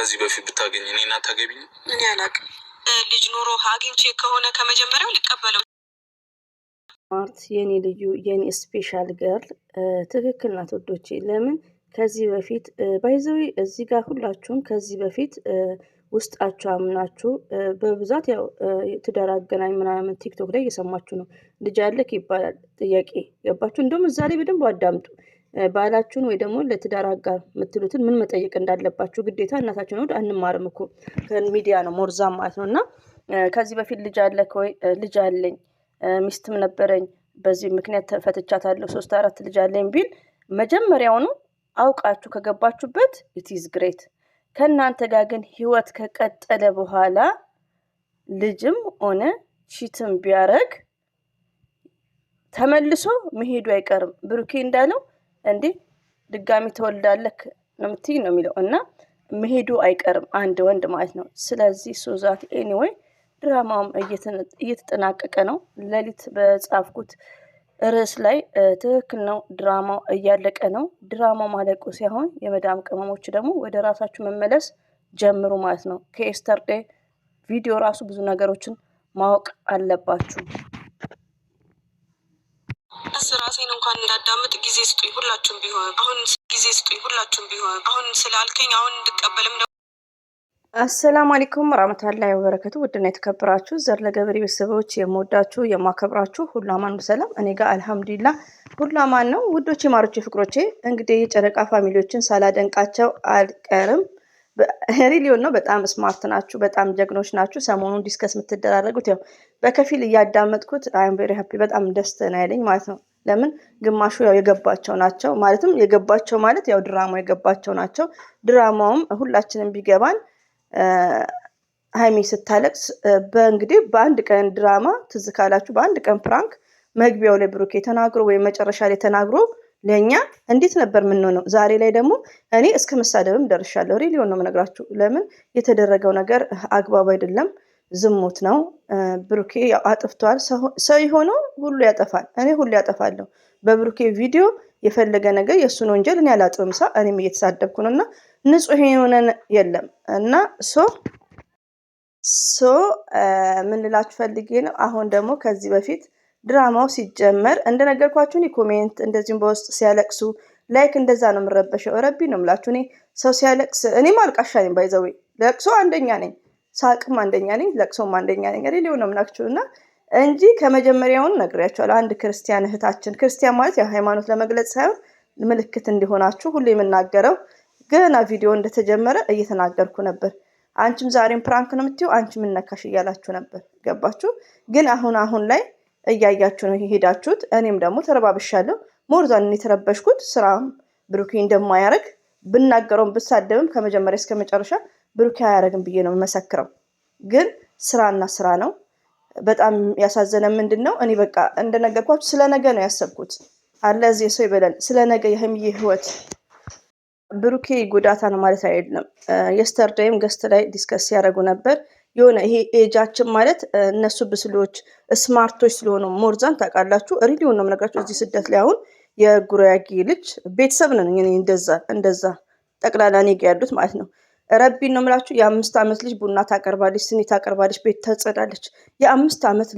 ከዚህ በፊት ብታገኝ እኔና ታገቢኝ? እኔ አላውቅም። ልጅ ኖሮ አግኝቼ ከሆነ ከመጀመሪያው ልቀበለው። ማርት የኔ ልዩ የኔ ስፔሻል ገርል ትክክል ናት ወዶቼ። ለምን ከዚህ በፊት ባይዘዊ እዚህ ጋር ሁላችሁም ከዚህ በፊት ውስጣችሁ አምናችሁ በብዛት ያው ትዳር አገናኝ ምናምን ቲክቶክ ላይ እየሰማችሁ ነው። ልጅ አለክ ይባላል ጥያቄ ገባችሁ? እንደውም እዛ ላይ በደንብ አዳምጡ። ባላችሁን ወይ ደግሞ ለትዳር አጋር የምትሉትን ምን መጠየቅ እንዳለባችሁ ግዴታ እናታችን ወድ አንማርም እኮ ከሚዲያ ነው ሞርዛም ማለት ነው። እና ከዚህ በፊት ልጅ አለክ ወይ? ልጅ አለኝ ሚስትም ነበረኝ በዚህ ምክንያት ፈትቻታለሁ 3-4 ልጅ አለኝ ቢል መጀመሪያውኑ አውቃችሁ ከገባችሁበት ኢትስ ግሬት። ከናንተ ጋር ግን ህይወት ከቀጠለ በኋላ ልጅም ሆነ ቺትም ቢያረግ ተመልሶ መሄዱ አይቀርም። ብሩኬ እንዳለው እንዴ ድጋሚ ተወልዳለክ ነው የምትይ ነው የሚለው እና መሄዱ አይቀርም አንድ ወንድ ማለት ነው። ስለዚህ ሶዛት ኤኒዌይ ድራማውም እየተጠናቀቀ ነው። ሌሊት በጻፍኩት ርዕስ ላይ ትክክል ነው። ድራማው እያለቀ ነው። ድራማው ማለቁ ሳይሆን የመዳም ቅመሞች ደግሞ ወደ ራሳችሁ መመለስ ጀምሩ ማለት ነው። ከኤስተርዴ ቪዲዮ ራሱ ብዙ ነገሮችን ማወቅ አለባችሁ። ራሴን እንኳን እንዳዳምጥ ጊዜ ስጡኝ ሁላችሁም ቢሆን አሁን ጊዜ ስጡኝ ሁላችሁም ቢሆን አሁን ስላልከኝ አሁን እንድቀበልም ነው። አሰላሙ አለይኩም ወራህመቱላሂ ወበረከቱ። ውድና የተከበራችሁ ዘር ለገበሬ ቤተሰቦች የምወዳችሁ የማከብራችሁ ሁሉ አማን ሰላም፣ እኔ ጋር አልሐምዱሊላህ ሁሉ አማን ነው። ውዶቼ ማሮቼ ፍቅሮቼ እንግዲህ የጨረቃ ፋሚሊዎችን ሳላደንቃቸው አልቀርም። ሪሊዮን ነው። በጣም ስማርት ናችሁ፣ በጣም ጀግኖች ናችሁ። ሰሞኑን ዲስከስ የምትደራረጉት ያው በከፊል እያዳመጥኩት አይም ቬሪ ሃፒ በጣም ደስተኛ ያለኝ ማለት ነው። ለምን ግማሹ ያው የገባቸው ናቸው ማለትም የገባቸው ማለት ያው ድራማው የገባቸው ናቸው። ድራማውም ሁላችንም ቢገባን ሃይሚ ስታለቅስ በእንግዲህ በአንድ ቀን ድራማ ትዝ ካላችሁ በአንድ ቀን ፕራንክ መግቢያው ላይ ብሩኬ ተናግሮ ወይም መጨረሻ ላይ ተናግሮ ለኛ እንዴት ነበር ምን ነው? ዛሬ ላይ ደግሞ እኔ እስከ መሳደብም ደርሻለሁ። ሪሊዮን ነው የምነግራችሁ። ለምን የተደረገው ነገር አግባብ አይደለም፣ ዝሙት ነው። ብሩኬ ያው አጥፍቷል። ሰው የሆነው ሁሉ ያጠፋል። እኔ ሁሉ ያጠፋለሁ። በብሩኬ ቪዲዮ የፈለገ ነገር የእሱን ወንጀል እኔ አላጥብም። እኔም እየተሳደብኩ ነው እና ንጹህ የሆነ የለም እና ምን ልላችሁ ፈልጌ ነው። አሁን ደግሞ ከዚህ በፊት ድራማው ሲጀመር እንደነገርኳችሁ እኔ ኮሜንት እንደዚሁም በውስጥ ሲያለቅሱ ላይክ እንደዛ ነው የምረበሸው። ረቢ ነው የምላችሁ። እኔ ሰው ሲያለቅስ እኔም አልቃሻ ነኝ። ባይዘዌ ለቅሶ አንደኛ ነኝ፣ ሳቅም አንደኛ ነኝ፣ ለቅሶም አንደኛ ነኝ። ሪሊዮ ነው የምላችሁ እና እንጂ ከመጀመሪያውን ነግሬያችኋለሁ። አንድ ክርስቲያን እህታችን ክርስቲያን ማለት ያው ሃይማኖት ለመግለጽ ሳይሆን ምልክት እንዲሆናችሁ ሁሉ የምናገረው ገና ቪዲዮ እንደተጀመረ እየተናገርኩ ነበር። አንቺም ዛሬም ፕራንክ ነው የምትይው፣ አንቺ ምን ነካሽ እያላችሁ ነበር። ገባችሁ? ግን አሁን ላይ እያያችሁ ነው የሄዳችሁት። እኔም ደግሞ ተረባብሻለሁ። ሞርዛን የተረበሽኩት ስራም ብሩኬ እንደማያረግ ብናገረውም ብሳደብም ከመጀመሪያ እስከ መጨረሻ ብሩኬ አያረግም ብዬ ነው የምመሰክረው። ግን ስራና ስራ ነው። በጣም ያሳዘነ ምንድነው እኔ በቃ እንደነገርኳችሁ ስለ ነገ ነው ያሰብኩት። አለ እዚህ ሰው ይበላል ስለ ነገ የሀይሚዬ ህይወት ብሩኬ ጉዳታ ነው ማለት አይደለም። የስተርዴይም ገስት ላይ ዲስከስ ያደረጉ ነበር። የሆነ ይሄ ኤጃችን ማለት እነሱ ብስሎች ስማርቶች ስለሆኑ ሞርዛን ታውቃላችሁ። ሪሊዮን ነው የምነግራችሁ። እዚህ ስደት ላይ አሁን የጉራጌ ልጅ ቤተሰብ ነን እንደዛ ጠቅላላ እኔ ጋ ያሉት ማለት ነው። ረቢን ነው የምላችሁ። የ5 ዓመት ልጅ ቡና ታቀርባለች፣ ስኒ ታቀርባለች፣ ቤት ታጸዳለች። የ5 ዓመት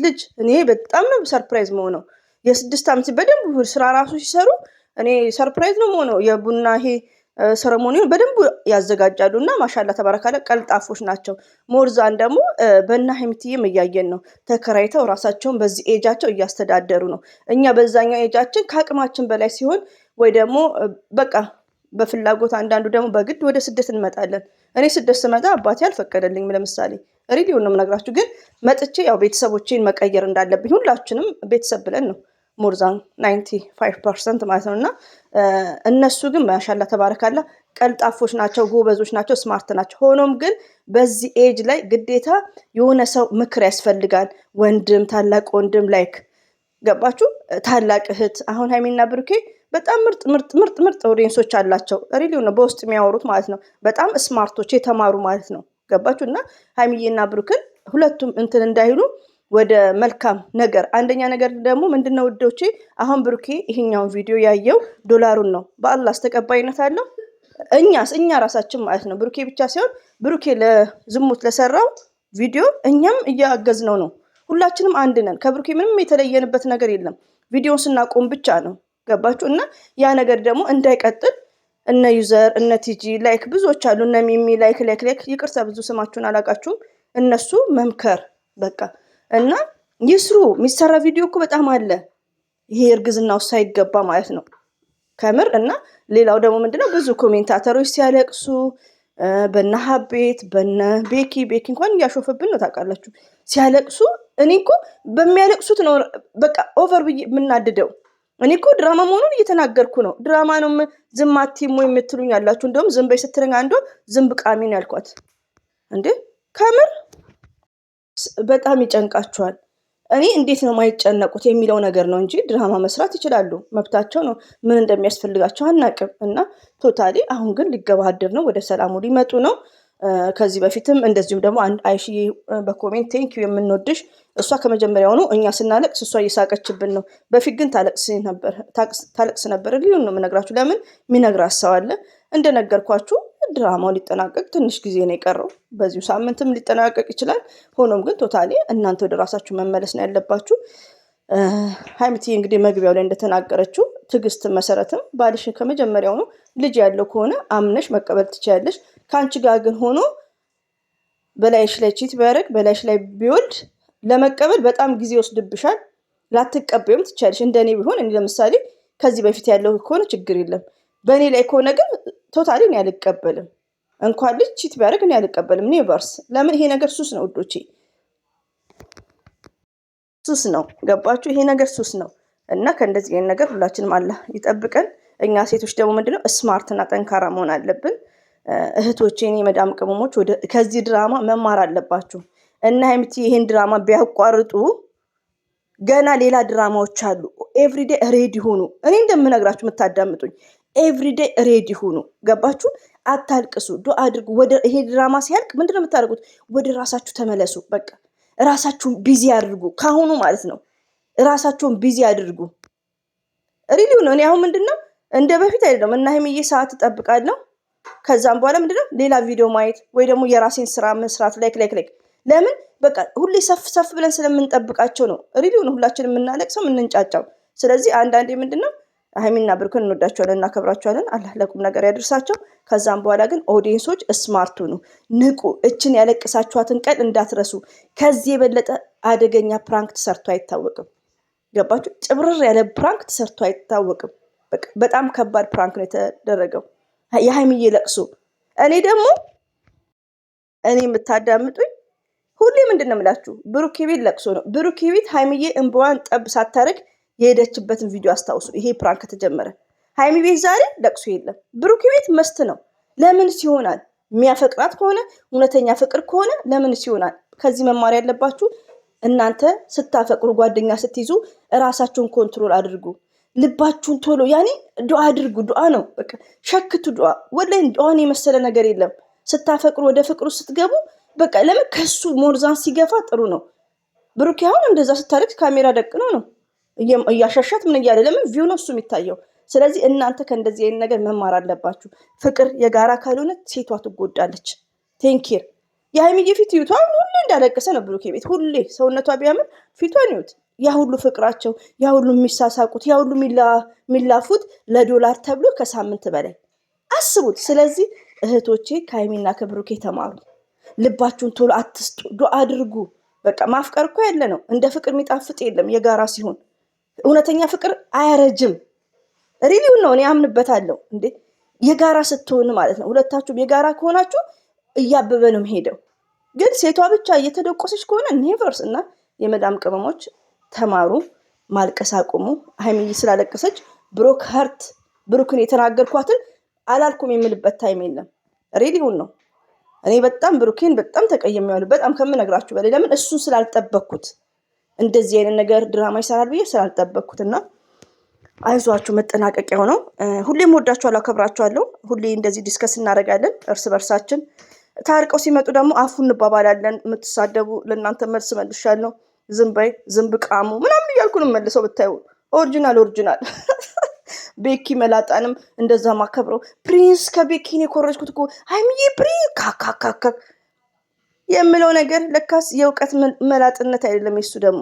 ልጅ እኔ በጣም ነው ሰርፕራይዝ መሆነው። የ6 ዓመት በደንብ ስራ ራሱ ሲሰሩ እኔ ሰርፕራይዝ ነው የምሆነው። የቡና ይሄ ሰረሞኒውን በደንብ ያዘጋጃሉ እና ማሻላ ተባረካለ ቀልጣፎች ናቸው። ሞርዛን ደግሞ በእና ሀይሚትዬም እያየን ነው። ተከራይተው ራሳቸውን በዚህ ኤጃቸው እያስተዳደሩ ነው። እኛ በዛኛው ኤጃችን ከአቅማችን በላይ ሲሆን ወይ ደግሞ በቃ በፍላጎት አንዳንዱ ደግሞ በግድ ወደ ስደት እንመጣለን። እኔ ስደት ስመጣ አባቴ አልፈቀደልኝም። ለምሳሌ ሪሊዮን ነው የምነግራችሁ። ግን መጥቼ ያው ቤተሰቦቼን መቀየር እንዳለብኝ ሁላችንም ቤተሰብ ብለን ነው ሞርዛን 95% ማለት ነው። እና እነሱ ግን ማሻላ ተባረካላ ቀልጣፎች ናቸው፣ ጎበዞች ናቸው፣ ስማርት ናቸው። ሆኖም ግን በዚህ ኤጅ ላይ ግዴታ የሆነ ሰው ምክር ያስፈልጋል። ወንድም፣ ታላቅ ወንድም ላይክ ገባችሁ? ታላቅ እህት። አሁን ሃይሚና ብሩኬ በጣም ምርጥ ኦዲየንሶች አላቸው። ሪሊዮ ነው በውስጥ የሚያወሩት ማለት ነው። በጣም ስማርቶች የተማሩ ማለት ነው። ገባችሁ? እና ሃይሚዬና ብሩክን ሁለቱም እንትን እንዳይሉ ወደ መልካም ነገር። አንደኛ ነገር ደግሞ ምንድነው ውዶቼ፣ አሁን ብሩኬ ይሄኛውን ቪዲዮ ያየው ዶላሩን ነው። በአላህ ተቀባይነት አለው እኛ ራሳችን ማለት ነው። ብሩኬ ብቻ ሳይሆን ብሩኬ ለዝሙት ለሰራው ቪዲዮ እኛም እያገዝነው ነው። ሁላችንም አንድ ነን። ከብሩኬ ምንም የተለየንበት ነገር የለም። ቪዲዮን ስናቆም ብቻ ነው። ገባችሁ? እና ያ ነገር ደግሞ እንዳይቀጥል እነ ዩዘር እነ ቲጂ ላይክ ብዙዎች አሉ። እነ ሚሚ ላይክ ይቅርታ ብዙ ስማችሁን አላቃችሁም። እነሱ መምከር በቃ እና ይስሩ። የሚሰራ ቪዲዮ እኮ በጣም አለ። ይሄ እርግዝናው ሳይገባ ማለት ነው ከምር። እና ሌላው ደግሞ ምንድነው ብዙ ኮሜንታተሮች ሲያለቅሱ በነ ሀቤት በነ ቤኪ እንኳን እያሾፈብን ነው ታውቃላችሁ። ሲያለቅሱ እኔ እኮ በሚያለቅሱት ነው በቃ ኦቨር ብዬ የምናድደው። እኔ እኮ ድራማ መሆኑን እየተናገርኩ ነው። ድራማ ነው ዝም አትይም ወይ የምትሉኝ ያላችሁ፣ እንደውም ዝም በይ ስትለኝ አንዷ ዝም ብቃሚ ነው ያልኳት። እንዴ ከምር በጣም ይጨንቃቸዋል። እኔ እንዴት ነው ማይጨነቁት የሚለው ነገር ነው እንጂ ድራማ መስራት ይችላሉ፣ መብታቸው ነው። ምን እንደሚያስፈልጋቸው አናቅም። እና ቶታሊ አሁን ግን ሊገባደር ነው፣ ወደ ሰላሙ ሊመጡ ነው። ከዚህ በፊትም እንደዚሁም ደግሞ አንድ አይሺ በኮሜንት ቴንክ ዩ የምንወድሽ እሷ ከመጀመሪያው ነው እኛ ስናለቅስ እሷ እየሳቀችብን ነው። በፊት ግን ታለቅስ ነበር ሊሆን ነው የምነግራችሁ። ለምን የሚነግራት ሰው አለ። እንደነገርኳችሁ ድራማው ሊጠናቀቅ ትንሽ ጊዜ ነው የቀረው። በዚሁ ሳምንትም ሊጠናቀቅ ይችላል። ሆኖም ግን ቶታሊ እናንተ ወደ ራሳችሁ መመለስ ነው ያለባችሁ። ሀይሚትዬ እንግዲህ መግቢያው ላይ እንደተናገረችው ትዕግስት መሰረትም ባልሽን ከመጀመሪያው ነው ልጅ ያለው ከሆነ አምነሽ መቀበል ትችያለሽ። ከአንቺ ጋር ግን ሆኖ በላይሽ ላይ ቺት ቢያደርግ በላይሽ ላይ ቢወልድ ለመቀበል በጣም ጊዜ ወስድብሻል። ላትቀበዩም ትችያለሽ። እንደኔ ቢሆን እኔ ለምሳሌ ከዚህ በፊት ያለው ከሆነ ችግር የለም። በእኔ ላይ ከሆነ ግን ቶታሊ እኔ አልቀበልም። እንኳን ልጅ ቺት ቢያደርግ እኔ አልቀበልም። ኔቨርስ። ለምን? ይሄ ነገር ሱስ ነው ውዶቼ፣ ሱስ ነው። ገባችሁ? ይሄ ነገር ሱስ ነው። እና ከእንደዚህ አይነት ነገር ሁላችንም አላህ ይጠብቀን። እኛ ሴቶች ደግሞ ምንድነው ስማርትና ጠንካራ መሆን አለብን። እህቶቼ፣ እኔ መዳም ቅመሞች ከዚህ ድራማ መማር አለባችሁ። እና ሀይሚቲ ይሄን ድራማ ቢያቋርጡ ገና ሌላ ድራማዎች አሉ። ኤቭሪዴ ሬዲ ሁኑ። እኔ እንደምነግራችሁ የምታዳምጡኝ ኤቭሪዴ ሬዲ ሁኑ። ገባችሁ? አታልቅሱ፣ ዱአ አድርጉ። ይሄ ድራማ ሲያልቅ ምንድነው የምታደርጉት? ወደ ራሳችሁ ተመለሱ። በቃ ራሳችሁን ቢዚ አድርጉ። ካሁኑ ማለት ነው ራሳችሁን ቢዚ አድርጉ። ሪሊው ነው። እኔ አሁን ምንድነው እንደ በፊት አይደለም እና ሀይሚዬ ሰዓት እጠብቃለሁ። ከዛም በኋላ ምንድነው ሌላ ቪዲዮ ማየት ወይ ደግሞ የራሴን ስራ መስራት ላይክ ለምን በቃ ሁሌ ሰፍ ብለን ስለምንጠብቃቸው ነው። ሪሊው ነው ሁላችን የምናለቅሰው የምንንጫጫው። ስለዚህ አንዳንዴ ምንድነው ሀይሚና ብሩክን እንወዳቸዋለን፣ እናከብራቸዋለን። አላህ ለቁም ነገር ያደርሳቸው። ከዛም በኋላ ግን ኦዲየንሶች ስማርቱ ነው፣ ንቁ። እችን ያለቅሳችኋትን ቀን እንዳትረሱ። ከዚህ የበለጠ አደገኛ ፕራንክ ተሰርቶ አይታወቅም። ገባችሁ? ጭብርር ያለ ፕራንክ ተሰርቶ አይታወቅም። በጣም ከባድ ፕራንክ ነው የተደረገው የሀይሚዬ ለቅሶ። እኔ የምታዳምጡኝ ሁሌ ምንድን ነው የምላችሁ ብሩኬ ቤት ለቅሶ ነው። ብሩኬ ቤት ሀይሚዬ እንባዋን ጠብ ሳታረግ የሄደችበትን ቪዲዮ አስታውሱ። ይሄ ፕራንክ ከተጀመረ ሀይሚ ቤት ዛሬ ለቅሶ የለም። ብሩኬ ቤት መስት ነው። ለምን ሲሆናል? የሚያፈቅራት ከሆነ እውነተኛ ፍቅር ከሆነ ለምን ሲሆናል? ከዚህ መማር ያለባችሁ እናንተ ስታፈቅሩ ጓደኛ ስትይዙ እራሳችሁን ኮንትሮል አድርጉ። ልባችሁን ቶሎ ዱአ አድርጉ። ዱአ ነው በቃ ሸክቱ ዱአ። ወላሂ ዱአን የመሰለ ነገር የለም። ስታፈቅሩ ወደ ፍቅሩ ስትገቡ በቃ ለምን ከሱ ሞርዛን ሲገፋ ጥሩ ነው። ብሩኬ አሁን እንደዛ ስታደርግ ካሜራ ደቅኖ ነው እያሻሻት ምን እያለ ለምን ቪው ነው እሱ የሚታየው። ስለዚህ እናንተ ከእንደዚህ አይነት ነገር መማር አለባችሁ። ፍቅር የጋራ ካልሆነ ሴቷ ትጎዳለች። ቴንኪር የሀይሚዬ ፊት ይዩት። አሁን ሁሌ እንዳለቀሰ ነው ብሩኬ ቤት። ሁሌ ሰውነቷ ቢያምር ፊቷን ይዩት። ያ ሁሉ ፍቅራቸው፣ ያ ሁሉ የሚሳሳቁት፣ ያ ሁሉ የሚላፉት ለዶላር ተብሎ ከሳምንት በላይ አስቡት። ስለዚህ እህቶቼ ከሀይሚና ከብሩኬ ተማሩ። ልባችሁን ቶሎ አትስጡ። ዱአ አድርጉ። በቃ ማፍቀር እኮ ያለ ነው። እንደ ፍቅር የሚጣፍጥ የለም የጋራ ሲሆን። እውነተኛ ፍቅር አያረጅም። ሪሊውን ነው እኔ አምንበታለሁ። እንዴ የጋራ ስትሆን ማለት ነው። ሁለታችሁም የጋራ ከሆናችሁ እያበበ ነው የሚሄደው። ግን ሴቷ ብቻ እየተደቆሰች ከሆነ ኔቨርስ። እና የመዳም ቅመሞች ተማሩ፣ ማልቀስ አቁሙ። ሀይሚዬ ስላለቀሰች ብሩክን የተናገርኳትን አላልኩም የምልበት ታይም የለም። ሪሊውን ነው። እኔ በጣም ብሩኬን በጣም ተቀየመዋለሁ፣ በጣም ከምነግራችሁ በላይ። ለምን እሱን ስላልጠበቅኩት፣ እንደዚህ አይነት ነገር ድራማ ይሰራል ብዬ ስላልጠበቅኩት። እና አይዟችሁ መጠናቀቂያው ነው። ሁሌም ወዳችኋለሁ፣ አከብራችኋለሁ። ሁሌ እንደዚህ ዲስከስ እናደርጋለን እርስ በርሳችን። ታርቀው ሲመጡ ደግሞ አፉ እንባባላለን። የምትሳደቡ ለእናንተ መልስ መልሻለሁ። ዝም በይ፣ ዝም ብቃሙ ምናምን እያልኩ ነው መልሰው ብታዩ። ኦሪጂናል ቤኪ መላጣንም እንደዛ ማከብረው። ፕሪንስ ከቤኪን የኮረጅኩት እኮ ሀይሚዬ ፕሪንስ ካካካካ የምለው ነገር ለካስ የእውቀት መላጥነት አይደለም። እሱ ደግሞ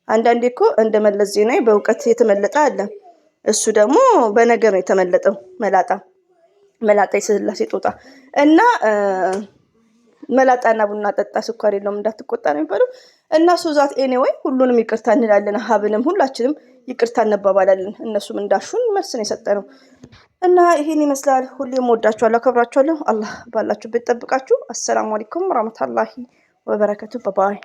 አንዳንዴ እኮ እንደ መለስ ዜናዊ በእውቀት የተመለጠ አለ። እሱ ደግሞ በነገር ነው የተመለጠው። መላጣ የስላሴ ጦጣ እና መላጣና ቡና ጠጣ ስኳር የለውም እንዳትቆጣ ነው የሚባለው። እና ሱዛት ኤኒዌይ ሁሉንም ይቅርታ እንላለን። ሀብንም ሁላችንም ይቅርታ እንባባላለን። እነሱም እንዳሹን መልስ ነው የሰጠነው። እና ይሄን ይመስላል። ሁሌም ወዳችኋለሁ፣ አከብራችኋለሁ። አላህ ባላችሁበት ጠብቃችሁ። አሰላሙ አለይኩም ወራህመቱላሂ ወበረከቱ። ባይ